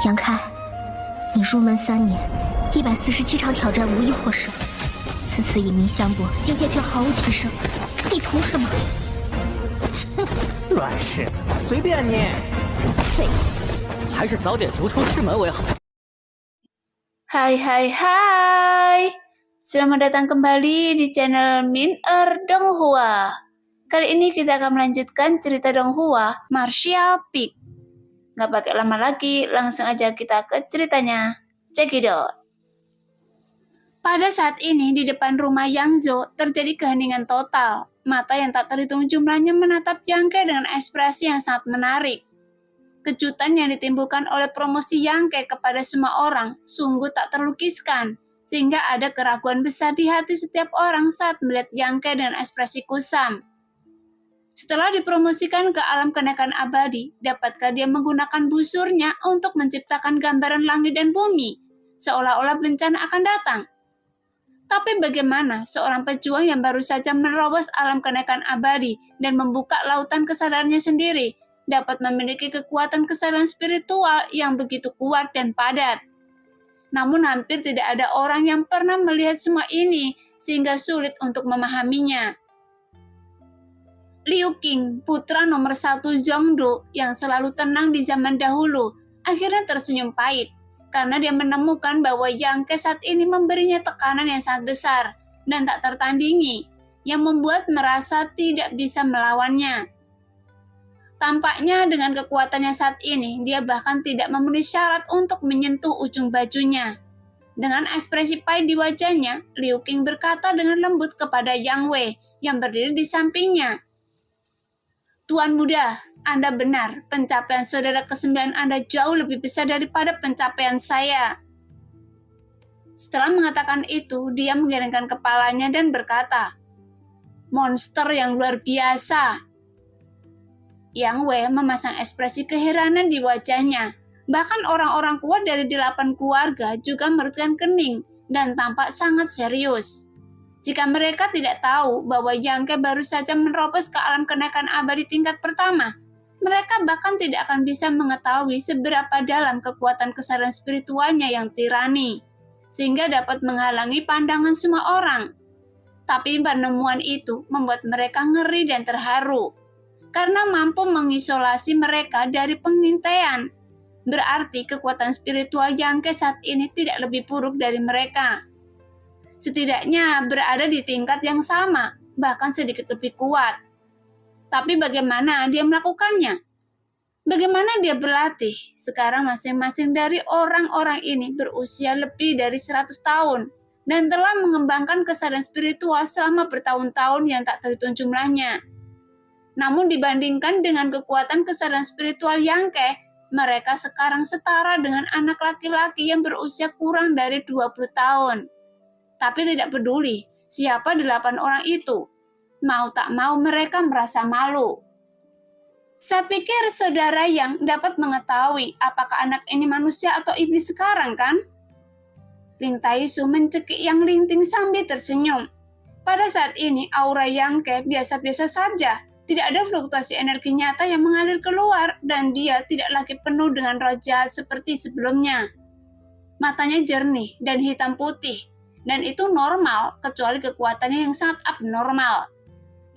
杨开，你入门3年，147场挑战无一获胜，此次以名相搏，境界却毫无提升，你图什么？乱柿子，随便你。废物，还是早点逐出师门为好。Hai, selamat datang kembali di channel Min-er Donghua. Kali ini kita akan melanjutkan cerita Donghua Martial Peak. Gak pakai lama lagi, langsung aja kita ke ceritanya. Check it out. Pada saat ini di depan rumah Yang Zhou terjadi keheningan total. Mata yang tak terhitung jumlahnya menatap Yang Ke dengan ekspresi yang sangat menarik. Kejutan yang ditimbulkan oleh promosi Yang Ke kepada semua orang sungguh tak terlukiskan, sehingga ada keraguan besar di hati setiap orang saat melihat Yang Ke dengan ekspresi kusam. Setelah dipromosikan ke alam kenaikan abadi, dapatkah dia menggunakan busurnya untuk menciptakan gambaran langit dan bumi, seolah-olah bencana akan datang? Tapi bagaimana seorang pejuang yang baru saja menerobos alam kenaikan abadi dan membuka lautan kesadarannya sendiri, dapat memiliki kekuatan kesadaran spiritual yang begitu kuat dan padat? Namun hampir tidak ada orang yang pernah melihat semua ini, sehingga sulit untuk memahaminya. Liu Qing, putra nomor 1 Zhongdu yang selalu tenang di zaman dahulu, akhirnya tersenyum pahit karena dia menemukan bahwa Yang Ke saat ini memberinya tekanan yang sangat besar dan tak tertandingi, yang membuat merasa tidak bisa melawannya. Tampaknya dengan kekuatannya saat ini, dia bahkan tidak memenuhi syarat untuk menyentuh ujung bajunya. Dengan ekspresi pahit di wajahnya, Liu Qing berkata dengan lembut kepada Yang Wei yang berdiri di sampingnya. Tuan muda, Anda benar, pencapaian saudara ke-9 Anda jauh lebih besar daripada pencapaian saya. Setelah mengatakan itu, dia menggelengkan kepalanya dan berkata, monster yang luar biasa. Yang Wei memasang ekspresi keheranan di wajahnya. Bahkan orang-orang kuat dari 8 keluarga juga merutkan kening dan tampak sangat serius. Jika mereka tidak tahu bahwa Yang Ke baru saja menerobos ke alam kenaikan abadi tingkat pertama, mereka bahkan tidak akan bisa mengetahui seberapa dalam kekuatan kesadaran spiritualnya yang tirani, sehingga dapat menghalangi pandangan semua orang. Tapi penemuan itu membuat mereka ngeri dan terharu, karena mampu mengisolasi mereka dari pengintaian. Berarti kekuatan spiritual Yang Ke saat ini tidak lebih buruk dari mereka. Setidaknya berada di tingkat yang sama, bahkan sedikit lebih kuat. Tapi bagaimana dia melakukannya? Bagaimana dia berlatih? Sekarang masing-masing dari orang-orang ini berusia lebih dari 100 tahun dan telah mengembangkan kesadaran spiritual selama bertahun-tahun yang tak terhitung jumlahnya. Namun dibandingkan dengan kekuatan kesadaran spiritual Yang Ke, mereka sekarang setara dengan anak laki-laki yang berusia kurang dari 20 tahun. Tapi tidak peduli siapa 8 orang itu, mau tak mau mereka merasa malu. Saya pikir saudara Yang dapat mengetahui apakah anak ini manusia atau iblis sekarang, kan? Ling Taisu mencekik Yang Lingting sambil tersenyum. Pada saat ini aura Yang Ke biasa-biasa saja. Tidak ada fluktuasi energi nyata yang mengalir keluar dan dia tidak lagi penuh dengan roh jahat seperti sebelumnya. Matanya jernih dan hitam putih, dan itu normal kecuali kekuatannya yang sangat abnormal.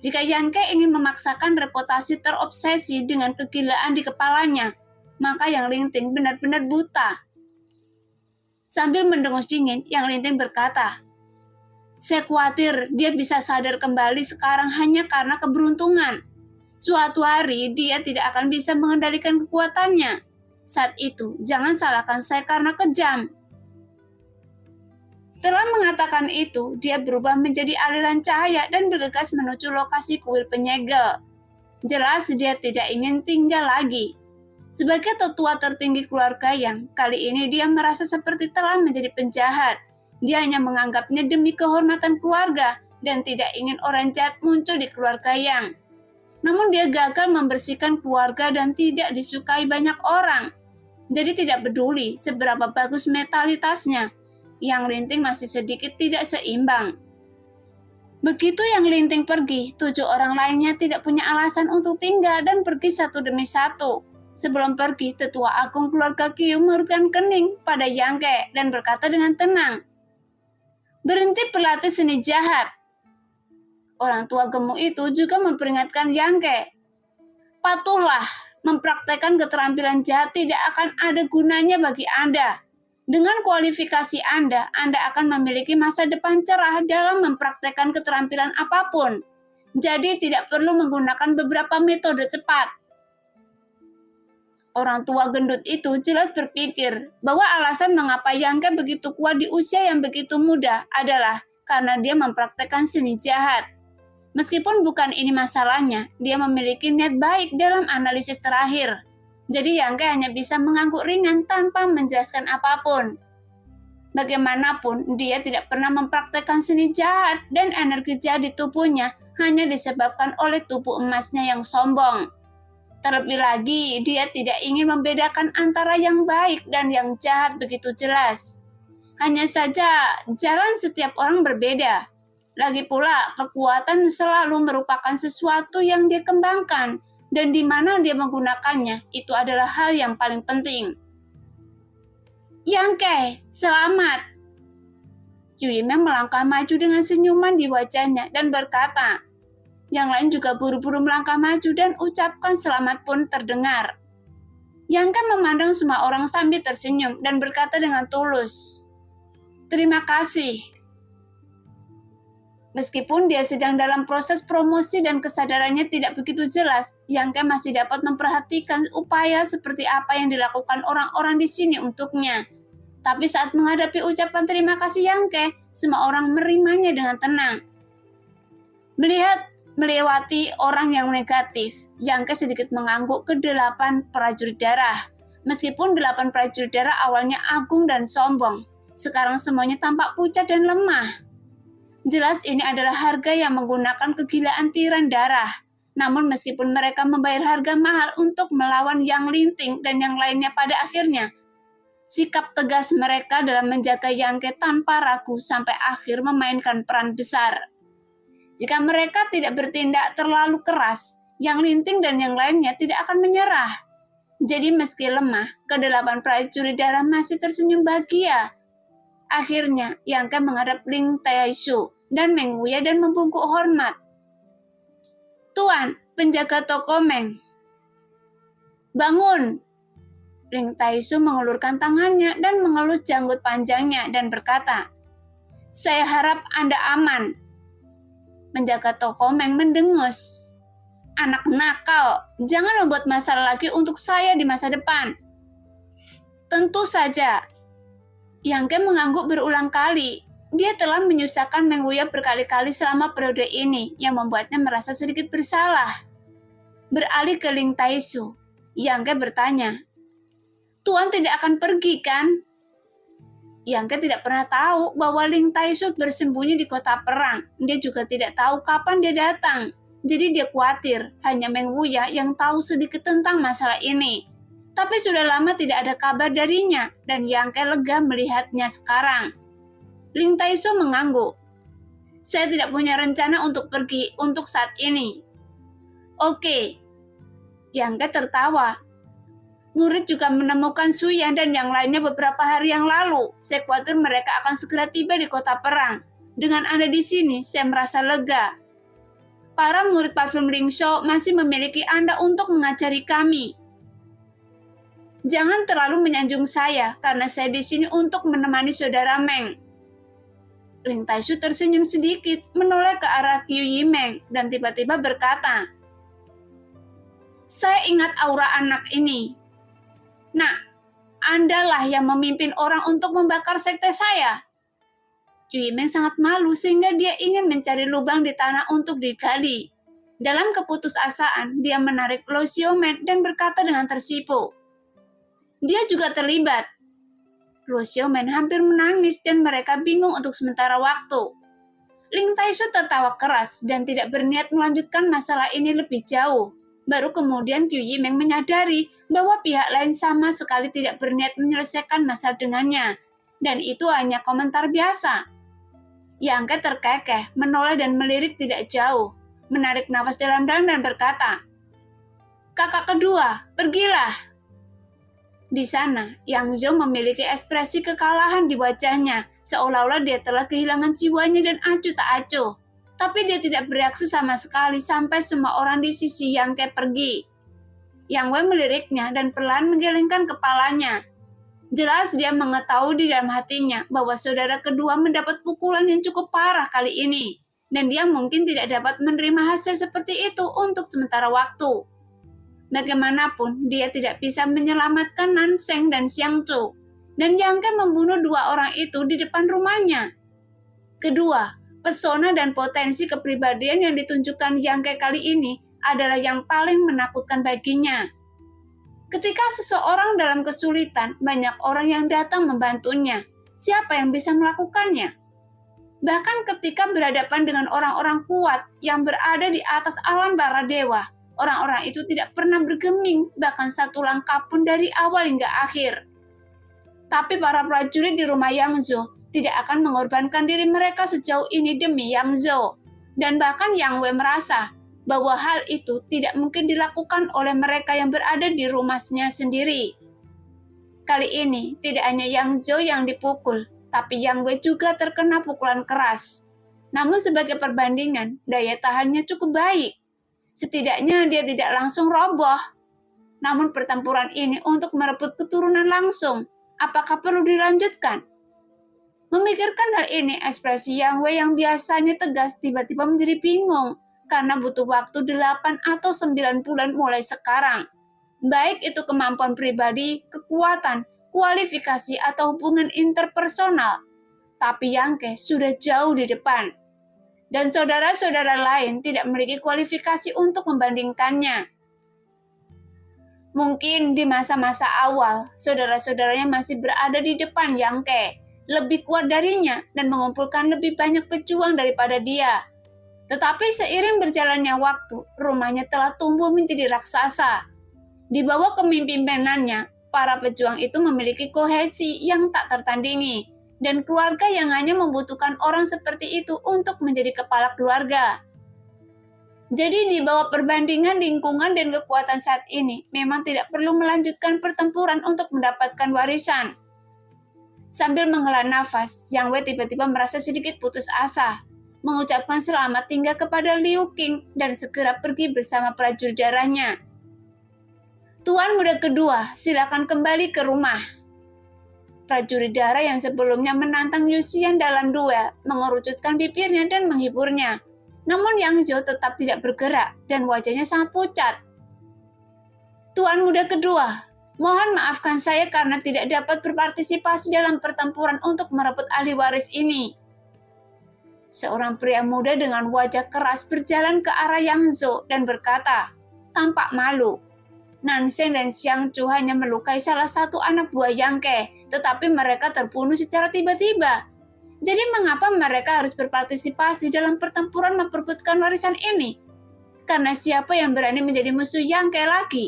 Jika Yang Ke ingin memaksakan reputasi terobsesi dengan kegilaan di kepalanya, maka Yang Lingting benar-benar buta. Sambil mendengus dingin, Yang Lingting berkata, saya khawatir dia bisa sadar kembali sekarang hanya karena keberuntungan. Suatu hari dia tidak akan bisa mengendalikan kekuatannya. Saat itu, jangan salahkan saya karena kejam. Setelah mengatakan itu, dia berubah menjadi aliran cahaya dan bergegas menuju lokasi kuil penyegel. Jelas dia tidak ingin tinggal lagi. Sebagai tetua tertinggi keluarga Yang, kali ini dia merasa seperti telah menjadi penjahat. Dia hanya menganggapnya demi kehormatan keluarga dan tidak ingin orang jahat muncul di keluarga Yang. Namun dia gagal membersihkan keluarga dan tidak disukai banyak orang. Jadi tidak peduli seberapa bagus mentalitasnya, Yang Lingting masih sedikit tidak seimbang. Begitu Yang Lingting pergi, 7 orang lainnya tidak punya alasan untuk tinggal dan pergi satu demi satu. Sebelum pergi, tetua agung keluarga Qiu mengerutkan kening pada Yang Ke dan berkata dengan tenang, "Berhenti berlatih seni jahat." Orang tua gemuk itu juga memperingatkan Yang Ke, "Patuhlah, mempraktekkan keterampilan jahat tidak akan ada gunanya bagi Anda. Dengan kualifikasi Anda akan memiliki masa depan cerah dalam mempraktekkan keterampilan apapun. Jadi tidak perlu menggunakan beberapa metode cepat." Orang tua gendut itu jelas berpikir bahwa alasan mengapa Yang Ke begitu kuat di usia yang begitu muda adalah karena dia mempraktekkan seni jahat. Meskipun bukan ini masalahnya, dia memiliki niat baik dalam analisis terakhir. Jadi Yang Ke hanya bisa mengangguk ringan tanpa menjelaskan apapun. Bagaimanapun, dia tidak pernah mempraktekkan seni jahat dan energi jahat di tubuhnya hanya disebabkan oleh tubuh emasnya yang sombong. Terlebih lagi, dia tidak ingin membedakan antara yang baik dan yang jahat begitu jelas. Hanya saja, jalan setiap orang berbeda. Lagi pula, kekuatan selalu merupakan sesuatu yang dia kembangkan, dan di mana dia menggunakannya, itu adalah hal yang paling penting. "Yang Ke, selamat!" Yu Yimeng melangkah maju dengan senyuman di wajahnya dan berkata. Yang lain juga buru-buru melangkah maju dan ucapkan selamat pun terdengar. Yang Ke memandang semua orang sambil tersenyum dan berkata dengan tulus, "Terima kasih." Meskipun dia sedang dalam proses promosi dan kesadarannya tidak begitu jelas, Yang Ke masih dapat memperhatikan upaya seperti apa yang dilakukan orang-orang di sini untuknya. Tapi saat menghadapi ucapan terima kasih Yang Ke, semua orang menerimanya dengan tenang. Melewati orang yang negatif, Yang Ke sedikit mengangguk ke 8 prajurit darah. Meskipun 8 prajurit darah awalnya agung dan sombong, sekarang semuanya tampak pucat dan lemah. Jelas ini adalah harga yang menggunakan kegilaan tiran darah. Namun meskipun mereka membayar harga mahal untuk melawan Yang Linting dan yang lainnya pada akhirnya, sikap tegas mereka dalam menjaga Yang Ke tanpa ragu sampai akhir memainkan peran besar. Jika mereka tidak bertindak terlalu keras, Yang Linting dan yang lainnya tidak akan menyerah. Jadi meski lemah, ke-8 prajurit darah masih tersenyum bahagia. Akhirnya, Yang Ke menghadap Ling Taishu dan Meng Wuya dan membungkuk hormat. "Tuan, penjaga toko Meng." "Bangun!" Ling Taishu mengulurkan tangannya dan mengelus janggut panjangnya dan berkata, "Saya harap Anda aman." Penjaga toko Meng mendengus. "Anak nakal, jangan membuat masalah lagi untuk saya di masa depan." "Tentu saja." Yang Ke mengangguk berulang kali. Dia telah menyusahkan Meng Wuya berkali-kali selama periode ini yang membuatnya merasa sedikit bersalah. Beralih ke Ling Taishu, Yang Ke bertanya, "Tuan tidak akan pergi kan?" Yang Ke tidak pernah tahu bahwa Ling Taishu bersembunyi di kota perang. Dia juga tidak tahu kapan dia datang. Jadi dia khawatir hanya Meng Wuya yang tahu sedikit tentang masalah ini. Tapi sudah lama tidak ada kabar darinya dan Yang Ke lega melihatnya sekarang. Ling Taishu mengangguk. "Saya tidak punya rencana untuk pergi untuk saat ini." "Oke." Yang Ke tertawa. "Murid juga menemukan Suyan dan yang lainnya beberapa hari yang lalu. Saya khawatir mereka akan segera tiba di kota perang. Dengan Anda di sini, saya merasa lega. Para murid parfum Lingshou masih memiliki Anda untuk mengajari kami. Jangan terlalu menyanjung saya, karena saya di sini untuk menemani saudara Meng." Ling Taishu tersenyum sedikit, menoleh ke arah Yu Yimeng, dan tiba-tiba berkata, "Saya ingat aura anak ini. Nah, Andalah yang memimpin orang untuk membakar sekte saya." Yu Yimeng sangat malu sehingga dia ingin mencari lubang di tanah untuk digali. Dalam keputusasaan, dia menarik Luo Xiaomen dan berkata dengan tersipu, "Dia juga terlibat." Luo Xiaomen hampir menangis dan mereka bingung untuk sementara waktu. Ling Taishu tertawa keras dan tidak berniat melanjutkan masalah ini lebih jauh. Baru kemudian Yu Yimeng menyadari bahwa pihak lain sama sekali tidak berniat menyelesaikan masalah dengannya. Dan itu hanya komentar biasa. Yang Ke terkekeh, menoleh dan melirik tidak jauh. Menarik nafas dalam-dalam dan berkata, Kakak kedua, pergilah. Di sana, Yang Zhou memiliki ekspresi kekalahan di wajahnya, seolah-olah dia telah kehilangan jiwanya dan acuh tak acuh. Tapi dia tidak bereaksi sama sekali sampai semua orang di sisi Yang Ke pergi. Yang Wei meliriknya dan perlahan menggelengkan kepalanya. Jelas dia mengetahui di dalam hatinya bahwa saudara kedua mendapat pukulan yang cukup parah kali ini. Dan dia mungkin tidak dapat menerima hasil seperti itu untuk sementara waktu. Bagaimanapun, dia tidak bisa menyelamatkan Nanseng dan Xiang Zhou, dan Yang Ke membunuh dua orang itu di depan rumahnya. Kedua, pesona dan potensi kepribadian yang ditunjukkan Yang Ke kali ini adalah yang paling menakutkan baginya. Ketika seseorang dalam kesulitan, banyak orang yang datang membantunya. Siapa yang bisa melakukannya? Bahkan ketika berhadapan dengan orang-orang kuat yang berada di atas alam bara dewa, orang-orang itu tidak pernah bergeming, bahkan satu langkah pun dari awal hingga akhir. Tapi para prajurit di rumah Yang Zhou tidak akan mengorbankan diri mereka sejauh ini demi Yang Zhou. Dan bahkan Yang Wei merasa bahwa hal itu tidak mungkin dilakukan oleh mereka yang berada di rumahnya sendiri. Kali ini tidak hanya Yang Zhou yang dipukul, tapi Yang Wei juga terkena pukulan keras. Namun sebagai perbandingan, daya tahannya cukup baik. Setidaknya dia tidak langsung roboh. Namun pertempuran ini untuk merebut keturunan langsung. Apakah perlu dilanjutkan? Memikirkan hal ini, ekspresi Yang Wei yang biasanya tegas tiba-tiba menjadi bingung karena butuh waktu 8 atau 9 bulan mulai sekarang. Baik itu kemampuan pribadi, kekuatan, kualifikasi, atau hubungan interpersonal. Tapi Yang Ke sudah jauh di depan. Dan saudara-saudara lain tidak memiliki kualifikasi untuk membandingkannya. Mungkin di masa-masa awal, saudara-saudaranya masih berada di depan Yang Ke, lebih kuat darinya dan mengumpulkan lebih banyak pejuang daripada dia. Tetapi seiring berjalannya waktu, rumahnya telah tumbuh menjadi raksasa. Di bawah kepemimpinannya, para pejuang itu memiliki kohesi yang tak tertandingi, dan keluarga yang hanya membutuhkan orang seperti itu untuk menjadi kepala keluarga. Jadi di bawah perbandingan lingkungan dan kekuatan saat ini, memang tidak perlu melanjutkan pertempuran untuk mendapatkan warisan. Sambil menghela nafas, Yang Wei tiba-tiba merasa sedikit putus asa, mengucapkan selamat tinggal kepada Liu Qing dan segera pergi bersama prajurit darahnya. Tuan muda kedua, silakan kembali ke rumah. Prajurit darah yang sebelumnya menantang Yuxian dalam duel mengerucutkan bibirnya dan menghiburnya. Namun Yang Zhou tetap tidak bergerak dan wajahnya sangat pucat. Tuan muda kedua, mohon maafkan saya karena tidak dapat berpartisipasi dalam pertempuran untuk merebut ahli waris ini. Seorang pria muda dengan wajah keras berjalan ke arah Yang Zhou dan berkata, tampak malu. Nanseng dan Xiang Zhou hanya melukai salah satu anak buah Yang Ke, tetapi mereka terbunuh secara tiba-tiba. Jadi mengapa mereka harus berpartisipasi dalam pertempuran memperebutkan warisan ini? Karena siapa yang berani menjadi musuh Yang Ke lagi?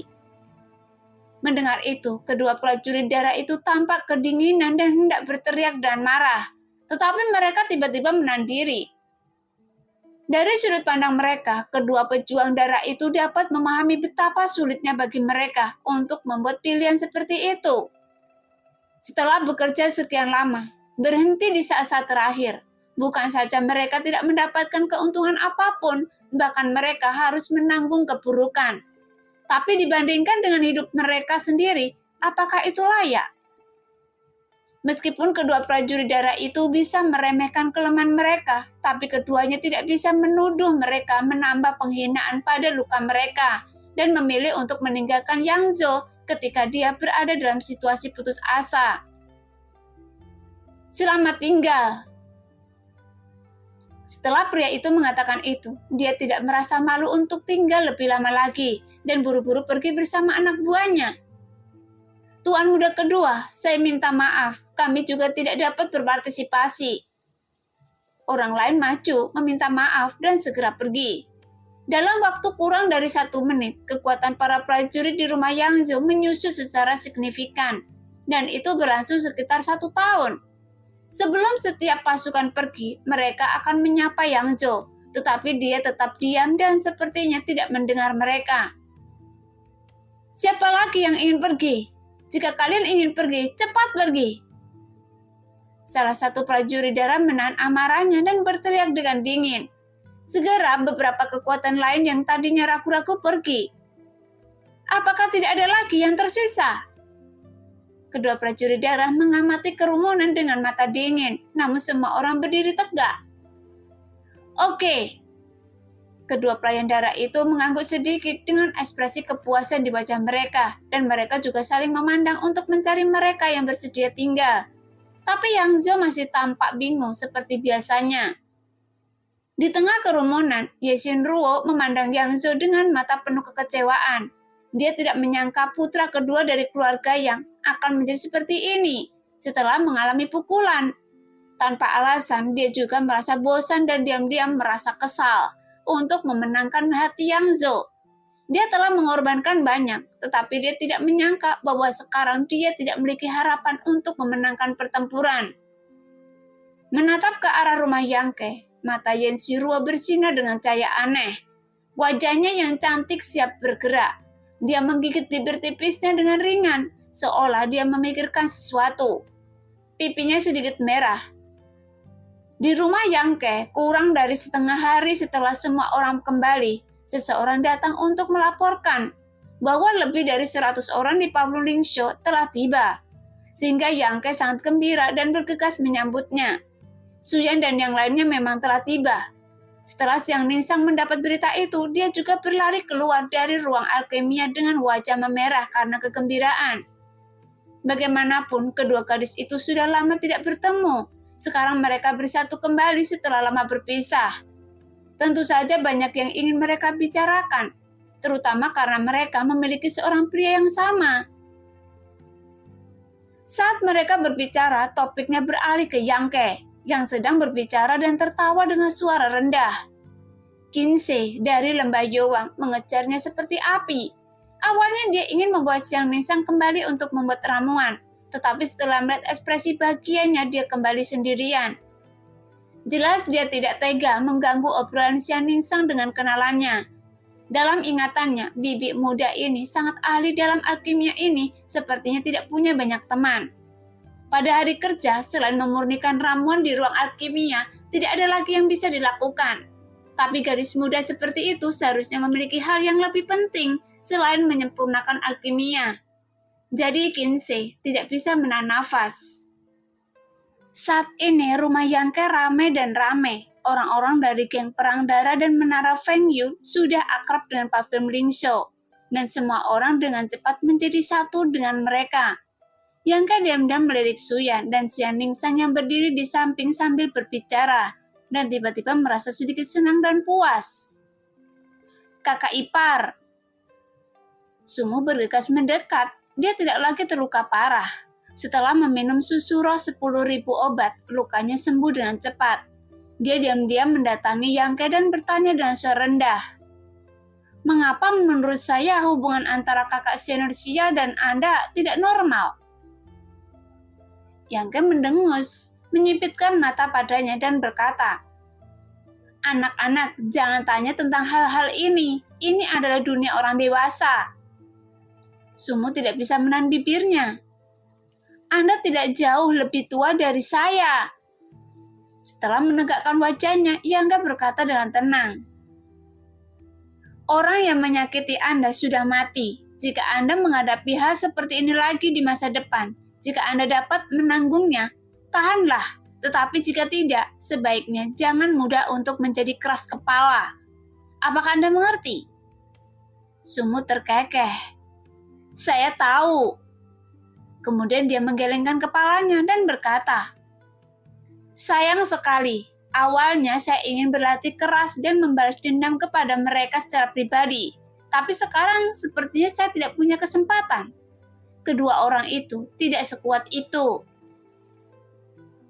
Mendengar itu, kedua prajurit darah itu tampak kedinginan dan hendak berteriak dan marah. Tetapi mereka tiba-tiba menahan diri. Dari sudut pandang mereka, kedua pejuang darah itu dapat memahami betapa sulitnya bagi mereka untuk membuat pilihan seperti itu. Setelah bekerja sekian lama, berhenti di saat-saat terakhir, bukan saja mereka tidak mendapatkan keuntungan apapun, bahkan mereka harus menanggung keburukan. Tapi dibandingkan dengan hidup mereka sendiri, apakah itu layak? Meskipun kedua prajurit darah itu bisa meremehkan kelemahan mereka, tapi keduanya tidak bisa menuduh mereka menambah penghinaan pada luka mereka dan memilih untuk meninggalkan Yang Zhou ketika dia berada dalam situasi putus asa. Selamat tinggal. Setelah pria itu mengatakan itu, dia tidak merasa malu untuk tinggal lebih lama lagi dan buru-buru pergi bersama anak buahnya. Tuan muda kedua, saya minta maaf, kami juga tidak dapat berpartisipasi. Orang lain maju, meminta maaf dan segera pergi. Dalam waktu kurang dari 1 menit, kekuatan para prajurit di rumah Yang Zhou menyusut secara signifikan, dan itu berlangsung sekitar 1 tahun. Sebelum setiap pasukan pergi, mereka akan menyapa Yang Zhou, tetapi dia tetap diam dan sepertinya tidak mendengar mereka. Siapa lagi yang ingin pergi? Jika kalian ingin pergi, cepat pergi. Salah satu prajurit darah menahan amarahnya dan berteriak dengan dingin. Segera beberapa kekuatan lain yang tadinya ragu-ragu pergi. Apakah tidak ada lagi yang tersisa? Kedua prajurit darah mengamati kerumunan dengan mata dingin, namun semua orang berdiri tegak. Oke. Kedua pelayan darah itu mengangguk sedikit dengan ekspresi kepuasan di wajah mereka, dan mereka juga saling memandang untuk mencari mereka yang bersedia tinggal. Tapi Yang Zhou masih tampak bingung seperti biasanya. Di tengah kerumunan, Ye Xinruo memandang Yang Zhou dengan mata penuh kekecewaan. Dia tidak menyangka putra kedua dari keluarga yang akan menjadi seperti ini setelah mengalami pukulan. Tanpa alasan, dia juga merasa bosan dan diam-diam merasa kesal untuk memenangkan hati Yang Zhou. Dia telah mengorbankan banyak, tetapi dia tidak menyangka bahwa sekarang dia tidak memiliki harapan untuk memenangkan pertempuran. Menatap ke arah rumah Yang Ke, mata Yen Xiruo bersinar dengan cahaya aneh. Wajahnya yang cantik siap bergerak. Dia menggigit bibir tipisnya dengan ringan, seolah dia memikirkan sesuatu. Pipinya sedikit merah. Di rumah Yang Ke, kurang dari setengah hari setelah semua orang kembali, seseorang datang untuk melaporkan bahwa lebih dari 100 orang di pavilion Lingsho telah tiba. Sehingga Yang Ke sangat gembira dan bergegas menyambutnya. Suyan dan yang lainnya memang telah tiba. Setelah Xiang Ningsang mendapat berita itu, dia juga berlari keluar dari ruang alkimia dengan wajah memerah karena kegembiraan. Bagaimanapun, kedua gadis itu sudah lama tidak bertemu. Sekarang mereka bersatu kembali setelah lama berpisah. Tentu saja banyak yang ingin mereka bicarakan, terutama karena mereka memiliki seorang pria yang sama. Saat mereka berbicara, topiknya beralih ke Yang Ke, yang sedang berbicara dan tertawa dengan suara rendah. Kinsei dari lembah Yowang mengejarnya seperti api. Awalnya dia ingin membawa Xiang Ningsang kembali untuk membuat ramuan, tetapi setelah melihat ekspresi bahagianya, dia kembali sendirian. Jelas dia tidak tega mengganggu obrolan Xiang Ningsang dengan kenalannya. Dalam ingatannya, bibi muda ini sangat ahli dalam alkimia ini sepertinya tidak punya banyak teman. Pada hari kerja, selain memurnikan ramuan di ruang alkimia, tidak ada lagi yang bisa dilakukan. Tapi gadis muda seperti itu seharusnya memiliki hal yang lebih penting selain menyempurnakan alkimia. Jadi Kinsei tidak bisa menahan nafas. Saat ini rumah Yang Ke ramai dan ramai. Orang-orang dari geng perang darah dan menara Feng Yu sudah akrab dengan pavilion Lingsho. Dan semua orang dengan cepat menjadi satu dengan mereka. Yang Ke diam-diam melirik Suyan dan Xiang Ningsang yang berdiri di samping sambil berbicara. Dan tiba-tiba merasa sedikit senang dan puas. Kakak ipar. Sumu bergegas mendekat. Dia tidak lagi terluka parah. Setelah meminum susu roh 10.000 obat, lukanya sembuh dengan cepat. Dia diam-diam mendatangi Yang Ke dan bertanya dengan suara rendah. Mengapa menurut saya hubungan antara kakak senior Xia dan Anda tidak normal? Yang Ke mendengus, menyipitkan mata padanya dan berkata, Anak-anak, jangan tanya tentang hal-hal ini. Ini adalah dunia orang dewasa. Sumu tidak bisa menahan bibirnya. Anda tidak jauh lebih tua dari saya. Setelah menegakkan wajahnya, Yang Ke berkata dengan tenang. Orang yang menyakiti Anda sudah mati. Jika Anda menghadapi hal seperti ini lagi di masa depan, jika Anda dapat menanggungnya, tahanlah. Tetapi jika tidak, sebaiknya jangan mudah untuk menjadi keras kepala. Apakah Anda mengerti? Sumu terkekeh. Saya tahu. Kemudian dia menggelengkan kepalanya dan berkata, sayang sekali, awalnya saya ingin berlatih keras dan membalas dendam kepada mereka secara pribadi. Tapi sekarang sepertinya saya tidak punya kesempatan. Kedua orang itu tidak sekuat itu.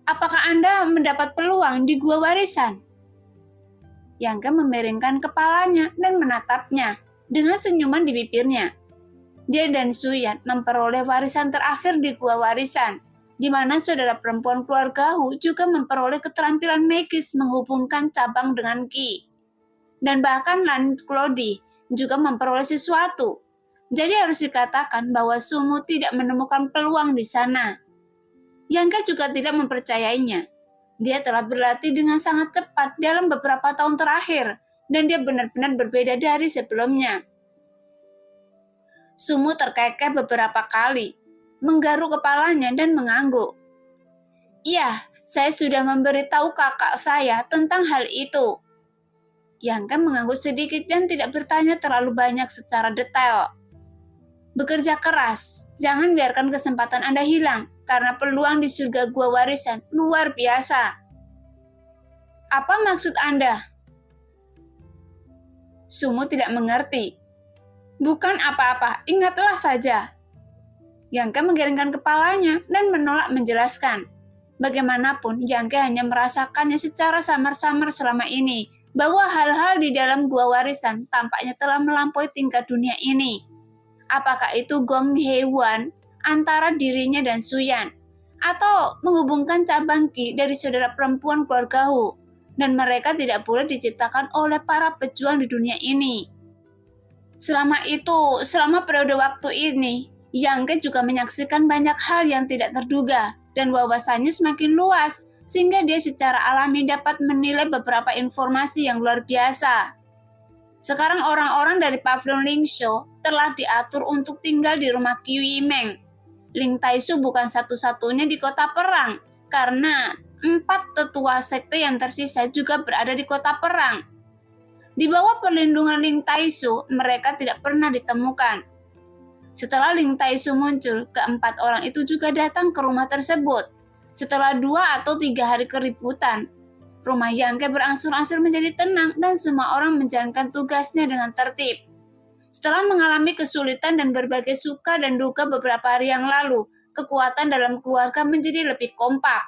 Apakah Anda mendapat peluang di gua warisan? Yang Ke memiringkan kepalanya dan menatapnya dengan senyuman di bibirnya. Dia dan Suyan memperoleh warisan terakhir di gua warisan, di mana saudara perempuan keluarga Hu juga memperoleh keterampilan magis menghubungkan cabang dengan Qi. Dan bahkan Lan Clody juga memperoleh sesuatu. Jadi harus dikatakan bahwa Sumu tidak menemukan peluang di sana. Yang Ke juga tidak mempercayainya. Dia telah berlatih dengan sangat cepat dalam beberapa tahun terakhir, dan dia benar-benar berbeda dari sebelumnya. Sumu terkekeh beberapa kali, menggaruk kepalanya dan mengangguk. "Iya, saya sudah memberitahu kakak saya tentang hal itu." Yang Ke mengangguk sedikit dan tidak bertanya terlalu banyak secara detail. "Bekerja keras, jangan biarkan kesempatan Anda hilang, karena peluang di surga gua warisan luar biasa." "Apa maksud Anda?" Sumu tidak mengerti. "Bukan apa-apa, ingatlah saja." Yang Ke menggelengkan kepalanya dan menolak menjelaskan. Bagaimanapun, Yang Ke hanya merasakannya secara samar-samar selama ini, bahwa hal-hal di dalam gua warisan tampaknya telah melampaui tingkat dunia ini. Apakah itu Gong Hye-won antara dirinya dan Suyan, atau menghubungkan cabang Qi dari saudara perempuan keluarga Hu, dan mereka tidak boleh diciptakan oleh para pejuang di dunia ini. Selama periode waktu ini, Yang Ke juga menyaksikan banyak hal yang tidak terduga, dan wawasannya semakin luas, sehingga dia secara alami dapat menilai beberapa informasi yang luar biasa. Sekarang orang-orang dari pavilion Lingsho telah diatur untuk tinggal di rumah Qiu Yimeng. Ling Taisu bukan satu-satunya di kota perang, karena 4 tetua sekte yang tersisa juga berada di kota perang. Di bawah perlindungan Ling Taisu, mereka tidak pernah ditemukan. Setelah Ling Taisu muncul, keempat orang itu juga datang ke rumah tersebut. Setelah 2 atau 3 hari keributan, rumah Yang Ke berangsur-angsur menjadi tenang dan semua orang menjalankan tugasnya dengan tertib. Setelah mengalami kesulitan dan berbagai suka dan duka beberapa hari yang lalu, kekuatan dalam keluarga menjadi lebih kompak.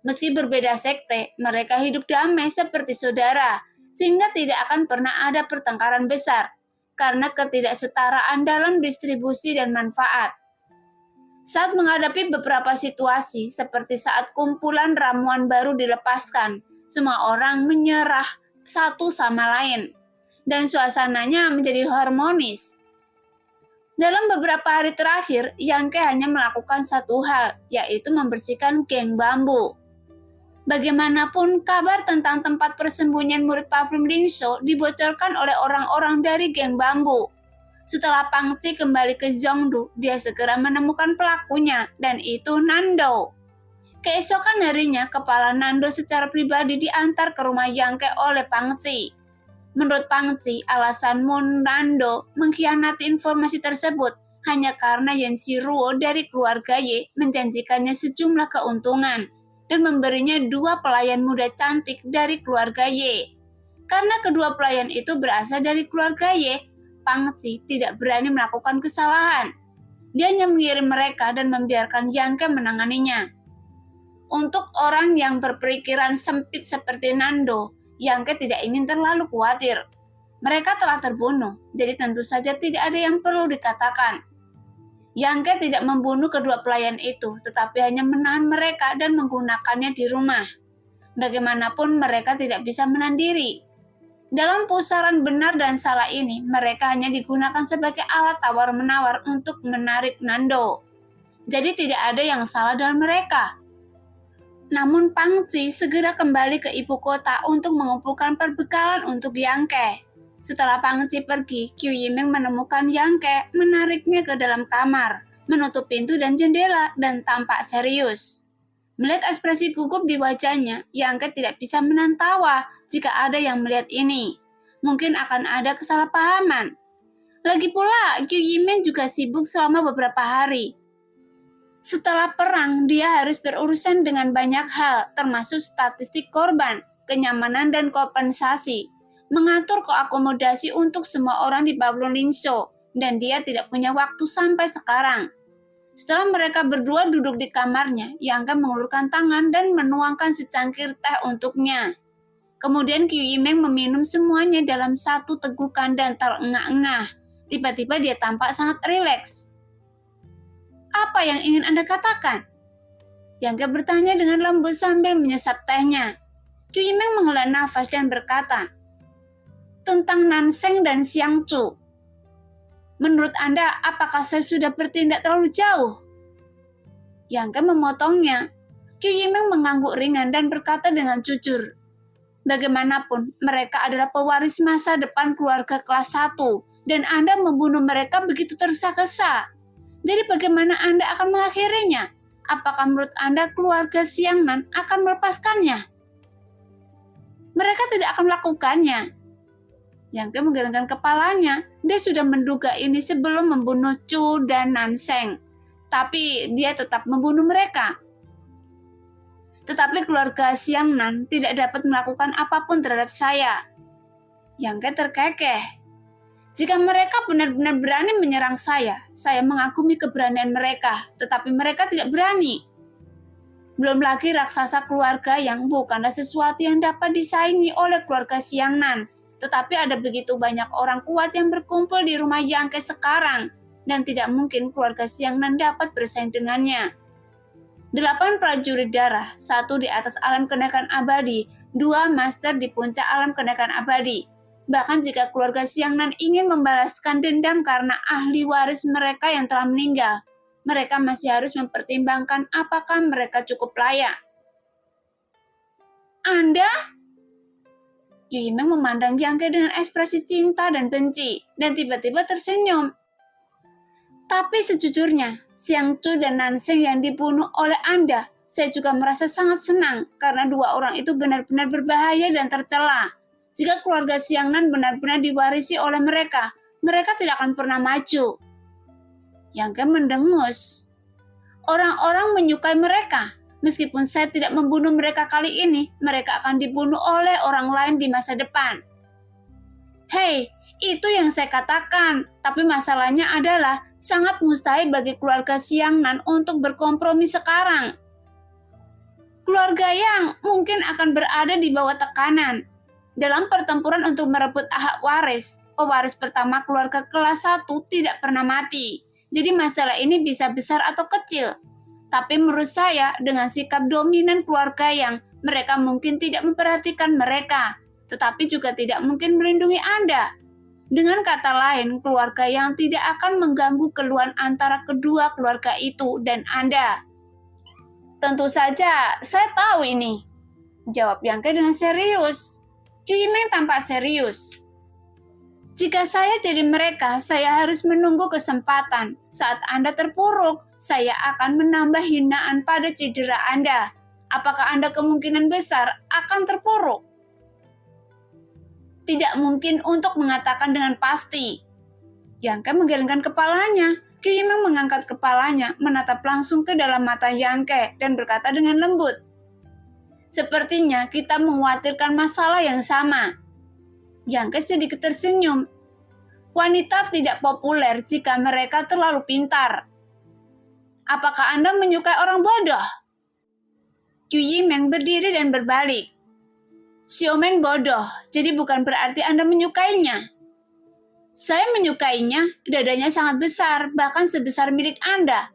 Meski berbeda sekte, mereka hidup damai seperti saudara, sehingga tidak akan pernah ada pertengkaran besar, karena ketidaksetaraan dalam distribusi dan manfaat. Saat menghadapi beberapa situasi, seperti saat kumpulan ramuan baru dilepaskan, semua orang menyerah satu sama lain, dan suasananya menjadi harmonis. Dalam beberapa hari terakhir, Yang Ke hanya melakukan satu hal, yaitu membersihkan geng bambu. Bagaimanapun, kabar tentang tempat persembunyian murid pavilion Lingsho dibocorkan oleh orang-orang dari geng bambu. Setelah Pang Ci kembali ke Zhongdu, dia segera menemukan pelakunya, dan itu Nando. Keesokan harinya, kepala Nando secara pribadi diantar ke rumah Yang Ke oleh Pang Ci. Menurut Pang Ci, alasan Nando mengkhianati informasi tersebut hanya karena Yen Shiruo dari keluarga Ye menjanjikannya sejumlah keuntungan dan memberinya 2 pelayan muda cantik dari keluarga Ye. Karena kedua pelayan itu berasal dari keluarga Ye, Pang Ci tidak berani melakukan kesalahan. Dia hanya mengirim mereka dan membiarkan Yang Ke menanganinya. Untuk orang yang berpikiran sempit seperti Nando, Yang Ke tidak ingin terlalu khawatir. Mereka telah terbunuh, jadi tentu saja tidak ada yang perlu dikatakan. Yang Ke tidak membunuh kedua pelayan itu, tetapi hanya menahan mereka dan menggunakannya di rumah. Bagaimanapun mereka tidak bisa menahan diri. Dalam pusaran benar dan salah ini, mereka hanya digunakan sebagai alat tawar-menawar untuk menarik Nando. Jadi tidak ada yang salah dengan mereka. Namun Pang Ci segera kembali ke ibu kota untuk mengumpulkan perbekalan untuk Yang Ke. Setelah Pang Ci pergi, Qiu Yimeng menemukan Yang Ke, menariknya ke dalam kamar, menutup pintu dan jendela, dan tampak serius. Melihat ekspresi gugup di wajahnya, Yang Ke tidak bisa menahan tawa jika ada yang melihat ini. Mungkin akan ada kesalahpahaman. Lagi pula, Qiu Yimeng juga sibuk selama beberapa hari. Setelah perang, dia harus berurusan dengan banyak hal, termasuk statistik korban, kenyamanan dan kompensasi, mengatur koakomodasi untuk semua orang di pavilion Lingsho, dan dia tidak punya waktu sampai sekarang. Setelah mereka berdua duduk di kamarnya, Yang Ke mengulurkan tangan dan menuangkan secangkir teh untuknya. Kemudian Qiu Yimeng meminum semuanya dalam satu tegukan dan terengah-engah. Tiba-tiba dia tampak sangat rileks. "Apa yang ingin Anda katakan?" Yang Ke bertanya dengan lembut sambil menyesap tehnya. Qiu Yimeng menghela nafas dan berkata, "Tentang Nanseng dan Xiangzu." Menurut Anda, apakah saya sudah bertindak terlalu jauh? Yang Ke memotongnya. Qiu Yimeng mengangguk ringan dan berkata dengan jujur, bagaimanapun, mereka adalah pewaris masa depan keluarga kelas 1, dan Anda membunuh mereka begitu tergesa-gesa. Jadi bagaimana Anda akan mengakhirinya? Apakah menurut Anda keluarga Xiangnan akan melepaskannya? Mereka tidak akan melakukannya. Yang Ke menggelengkan kepalanya. Dia sudah menduga ini sebelum membunuh Chu dan Nanseng. Tapi dia tetap membunuh mereka. Tetapi keluarga Xiangnan tidak dapat melakukan apapun terhadap saya. Yang Ke terkekeh. Jika mereka benar-benar berani menyerang saya mengagumi keberanian mereka, tetapi mereka tidak berani. Belum lagi raksasa keluarga yang bukanlah sesuatu yang dapat disaingi oleh keluarga Xiangnan, tetapi ada begitu banyak orang kuat yang berkumpul di rumah Yang Ke sekarang, dan tidak mungkin keluarga Xiangnan dapat bersaing dengannya. 8 prajurit darah, 1 di atas alam kenaikan abadi, 2 master di puncak alam kenaikan abadi. Bahkan jika keluarga Xiangnan ingin membalaskan dendam karena ahli waris mereka yang telah meninggal, mereka masih harus mempertimbangkan apakah mereka cukup layak. Anda? Qiu Yimeng memandang Yang Ke dengan ekspresi cinta dan benci, dan tiba-tiba tersenyum. Tapi sejujurnya, Xiang Chu dan Nanseng yang dibunuh oleh Anda, saya juga merasa sangat senang karena 2 orang itu benar-benar berbahaya dan tercela. Jika keluarga Xiangnan benar-benar diwarisi oleh mereka, mereka tidak akan pernah maju. Yang Ke mendengus. Orang-orang menyukai mereka. Meskipun saya tidak membunuh mereka kali ini, mereka akan dibunuh oleh orang lain di masa depan. Hei, itu yang saya katakan. Tapi masalahnya adalah sangat mustahil bagi keluarga Xiangnan untuk berkompromi sekarang. Keluarga Yang mungkin akan berada di bawah tekanan. Dalam pertempuran untuk merebut hak waris, pewaris pertama keluarga kelas 1 tidak pernah mati. Jadi masalah ini bisa besar atau kecil. Tapi menurut saya, dengan sikap dominan keluarga Yang, mereka mungkin tidak memperhatikan mereka, tetapi juga tidak mungkin melindungi Anda. Dengan kata lain, keluarga Yang tidak akan mengganggu keluhan antara kedua keluarga itu dan Anda. Tentu saja, saya tahu ini. Jawab Yang Ke dengan serius. Qiu Yimeng tampak serius. Jika saya jadi mereka, saya harus menunggu kesempatan. Saat Anda terpuruk, saya akan menambah hinaan pada cedera Anda. Apakah Anda kemungkinan besar akan terpuruk? Tidak mungkin untuk mengatakan dengan pasti. Yang Ke menggelengkan kepalanya. Qiu Yimeng mengangkat kepalanya, menatap langsung ke dalam mata Yang Ke dan berkata dengan lembut, sepertinya kita mengkhawatirkan masalah yang sama. Yang Ke sedikit tersenyum. Wanita tidak populer jika mereka terlalu pintar. Apakah Anda menyukai orang bodoh? Qiu Yimeng berdiri dan berbalik. Xiaomen bodoh, jadi bukan berarti Anda menyukainya. Saya menyukainya, dadanya sangat besar, bahkan sebesar milik Anda.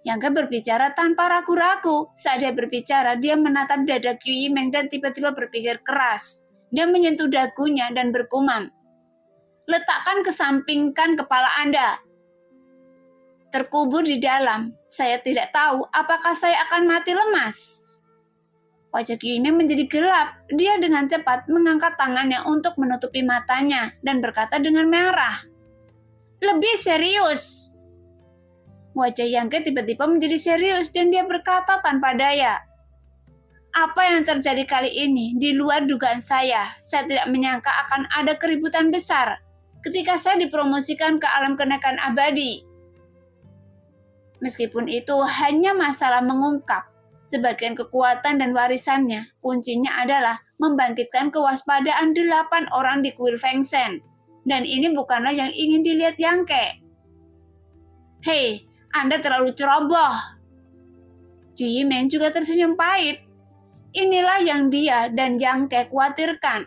Yang Ke berbicara tanpa ragu-ragu. Saat dia berbicara, dia menatap dada Qiu Yimeng dan tiba-tiba berpikir keras. Dia menyentuh dagunya dan bergumam, letakkan kesampingkan kepala Anda. Terkubur di dalam, saya tidak tahu apakah saya akan mati lemas. Wajah Qiu Yimeng menjadi gelap. Dia dengan cepat mengangkat tangannya untuk menutupi matanya dan berkata dengan marah, lebih serius. Wajah Yang Ke tiba-tiba menjadi serius dan dia berkata tanpa daya, apa yang terjadi kali ini di luar dugaan saya. Saya tidak menyangka akan ada keributan besar ketika saya dipromosikan ke alam kenaikan abadi. Meskipun itu hanya masalah mengungkap sebagian kekuatan dan warisannya, kuncinya adalah membangkitkan kewaspadaan 8 orang di kuil Feng Shen. Dan ini bukanlah yang ingin dilihat Yang Ke. Hei, Anda terlalu ceroboh. Qiu Yimeng juga tersenyum pahit. Inilah yang dia dan Yang Ke khawatirkan.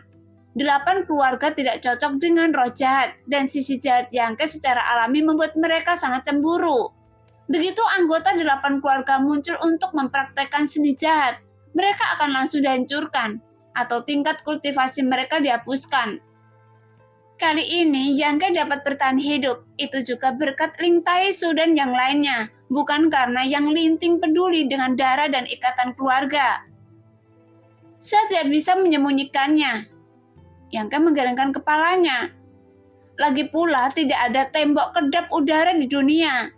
8 keluarga tidak cocok dengan roh jahat, dan sisi jahat Yang Ke secara alami membuat mereka sangat cemburu. Begitu anggota 8 keluarga muncul untuk mempraktekkan seni jahat, mereka akan langsung dihancurkan, atau tingkat kultivasi mereka dihapuskan. Kali ini Yang Ke dapat bertahan hidup, itu juga berkat Ling Taesu dan yang lainnya, bukan karena Yang Linting peduli dengan darah dan ikatan keluarga. Saya tidak bisa menyembunyikannya. Yang Ke menggelengkan kepalanya. Lagi pula tidak ada tembok kedap udara di dunia.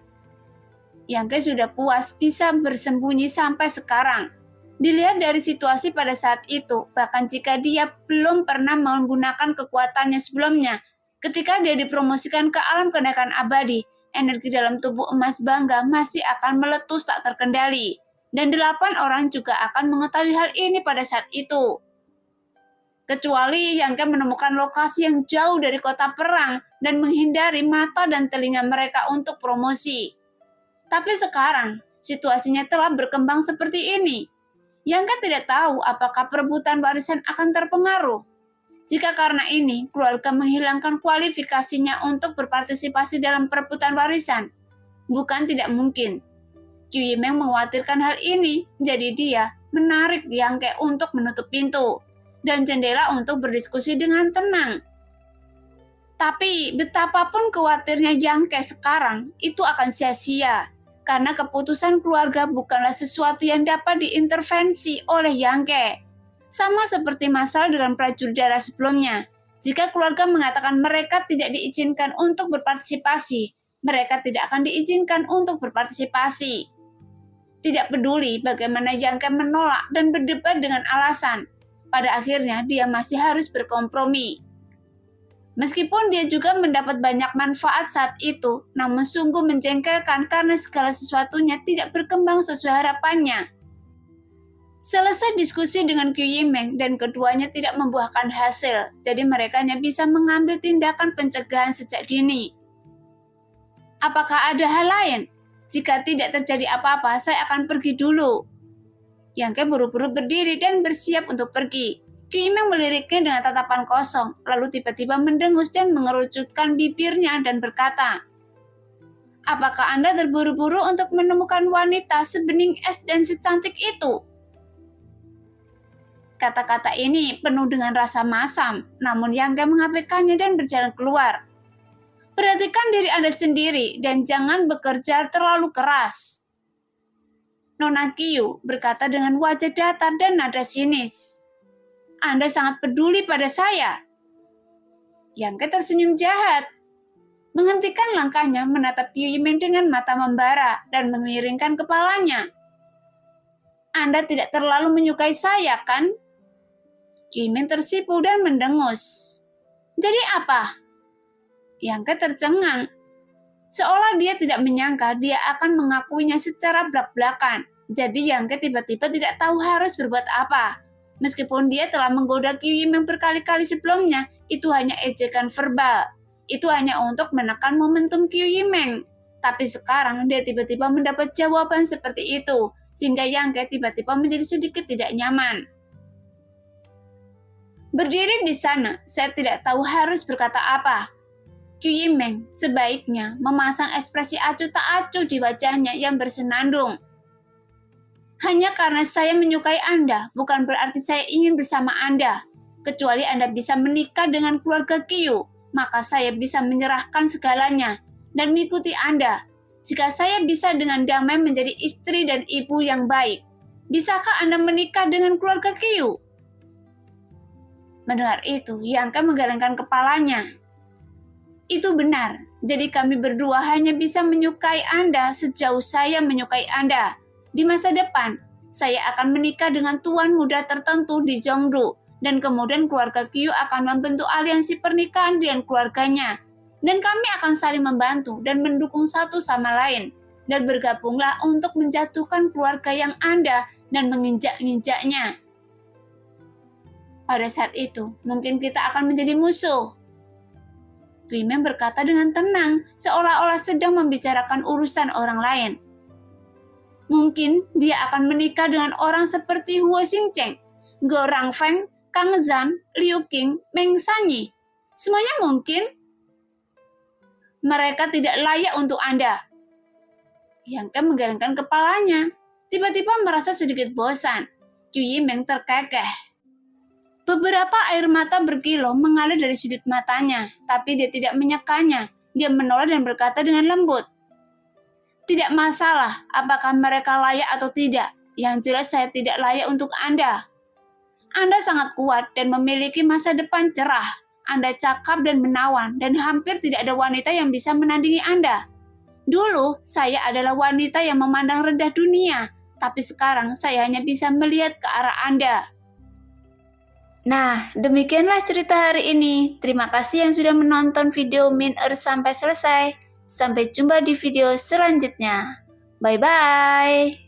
Yang Ke sudah puas bisa bersembunyi sampai sekarang. Dilihat dari situasi pada saat itu, bahkan jika dia belum pernah menggunakan kekuatannya sebelumnya, ketika dia dipromosikan ke alam kenaikan abadi, energi dalam tubuh emas bangga masih akan meletus tak terkendali. Dan 8 orang juga akan mengetahui hal ini pada saat itu. Kecuali Yang Ke menemukan lokasi yang jauh dari kota perang dan menghindari mata dan telinga mereka untuk promosi. Tapi sekarang, situasinya telah berkembang seperti ini. Yang Ke tidak tahu apakah perebutan warisan akan terpengaruh. Jika karena ini, keluarga menghilangkan kualifikasinya untuk berpartisipasi dalam perebutan warisan, bukan tidak mungkin. Qiu Yimeng mengkhawatirkan hal ini, jadi dia menarik Yang Ke untuk menutup pintu dan jendela untuk berdiskusi dengan tenang. Tapi betapapun khawatirnya Yang Ke sekarang, itu akan sia-sia. Karena keputusan keluarga bukanlah sesuatu yang dapat diintervensi oleh Yang Ke. Sama seperti masalah dengan prajurit darah sebelumnya. Jika keluarga mengatakan mereka tidak diizinkan untuk berpartisipasi, mereka tidak akan diizinkan untuk berpartisipasi. Tidak peduli bagaimana Yang Ke menolak dan berdebat dengan alasan, pada akhirnya dia masih harus berkompromi. Meskipun dia juga mendapat banyak manfaat saat itu, namun sungguh menjengkelkan karena segala sesuatunya tidak berkembang sesuai harapannya. Selesai diskusi dengan Qiu Yimeng dan keduanya tidak membuahkan hasil, jadi mereka hanya bisa mengambil tindakan pencegahan sejak dini. Apakah ada hal lain? Jika tidak terjadi apa-apa, saya akan pergi dulu. Yang Ke buru-buru berdiri dan bersiap untuk pergi. Qiu Yimeng meliriknya dengan tatapan kosong, lalu tiba-tiba mendengus dan mengerucutkan bibirnya dan berkata, "Apakah Anda terburu-buru untuk menemukan wanita sebening es dan secantik itu?" Kata-kata ini penuh dengan rasa masam, namun Yang Ke mengabaikannya dan berjalan keluar. "Perhatikan diri Anda sendiri dan jangan bekerja terlalu keras." Nona Qiu berkata dengan wajah datar dan nada sinis. "Anda sangat peduli pada saya." Yang Ke tersenyum jahat. Menghentikan langkahnya menatap Qiu Yimeng dengan mata membara dan mengiringkan kepalanya. "Anda tidak terlalu menyukai saya, kan?" Qiu Yimeng tersipu dan mendengus. "Jadi apa?" Yang Ke tercengang. Seolah dia tidak menyangka dia akan mengakuinya secara belak-belakan. Jadi Yang Ke tiba-tiba tidak tahu harus berbuat apa. Meskipun dia telah menggoda Qiu Yimeng berkali-kali sebelumnya, itu hanya ejekan verbal. Itu hanya untuk menekan momentum Qiu Yimeng. Tapi sekarang dia tiba-tiba mendapat jawaban seperti itu, sehingga Yang Ke tiba-tiba menjadi sedikit tidak nyaman. Berdiri di sana, saya tidak tahu harus berkata apa. Qiu Yimeng sebaiknya memasang ekspresi acuh tak acuh di wajahnya yang bersenandung. "Hanya karena saya menyukai Anda, bukan berarti saya ingin bersama Anda. Kecuali Anda bisa menikah dengan keluarga Qiu, maka saya bisa menyerahkan segalanya dan mengikuti Anda. Jika saya bisa dengan damai menjadi istri dan ibu yang baik, bisakah Anda menikah dengan keluarga Qiu?" Mendengar itu, Yang Ke menggelengkan kepalanya. "Itu benar, jadi kami berdua hanya bisa menyukai Anda sejauh saya menyukai Anda. Di masa depan, saya akan menikah dengan tuan muda tertentu di Zhongdu, dan kemudian keluarga Qiu akan membentuk aliansi pernikahan dengan keluarganya. Dan kami akan saling membantu dan mendukung satu sama lain. Dan bergabunglah untuk menjatuhkan keluarga yang Anda dan menginjak-injaknya. Pada saat itu, mungkin kita akan menjadi musuh." Qiu Yimeng berkata dengan tenang, seolah-olah sedang membicarakan urusan orang lain. Mungkin dia akan menikah dengan orang seperti Huo Xingcheng, Go Rangfeng, Kang Zhan, Liu Qing, Meng Sanyi. Semuanya mungkin. Mereka tidak layak untuk Anda. Yang Ke menggelengkan kepalanya. Tiba-tiba merasa sedikit bosan. Qiu Yimeng terkekeh. Beberapa air mata berkilau mengalir dari sudut matanya, tapi dia tidak menyekanya. Dia menoleh dan berkata dengan lembut, "Tidak masalah apakah mereka layak atau tidak. Yang jelas saya tidak layak untuk Anda. Anda sangat kuat dan memiliki masa depan cerah. Anda cakap dan menawan, dan hampir tidak ada wanita yang bisa menandingi Anda. Dulu, saya adalah wanita yang memandang rendah dunia, tapi sekarang saya hanya bisa melihat ke arah Anda." Nah, demikianlah cerita hari ini. Terima kasih yang sudah menonton video Min Earth sampai selesai. Sampai jumpa di video selanjutnya. Bye-bye.